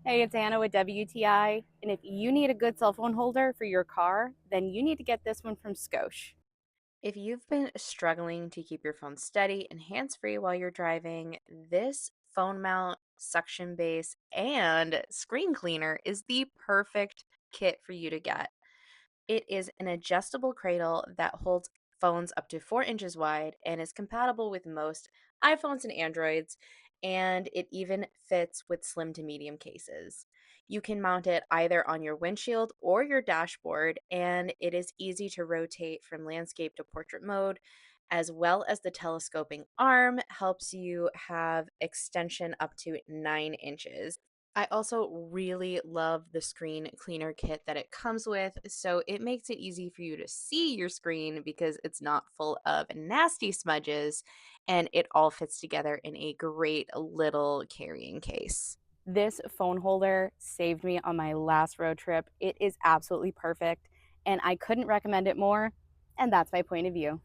Hey, it's Anna with WTI, and if you need a good cell phone holder for your car, then you need to get this one from Scosche. If you've been struggling to keep your phone steady and hands-free while you're driving, this phone mount, suction base, and screen cleaner is the perfect kit for you to get. It is an adjustable cradle that holds phones up to 4 inches wide and is compatible with most iPhones and Androids, and it even fits with slim to medium cases. You can mount it either on your windshield or your dashboard, and it is easy to rotate from landscape to portrait mode, as well as the telescoping arm helps you have extension up to 9 inches. I also really love the screen cleaner kit that it comes with. So it makes it easy for you to see your screen because it's not full of nasty smudges and it all fits together in a great little carrying case. This phone holder saved me on my last road trip. It is absolutely perfect, and I couldn't recommend it more, and that's my point of view.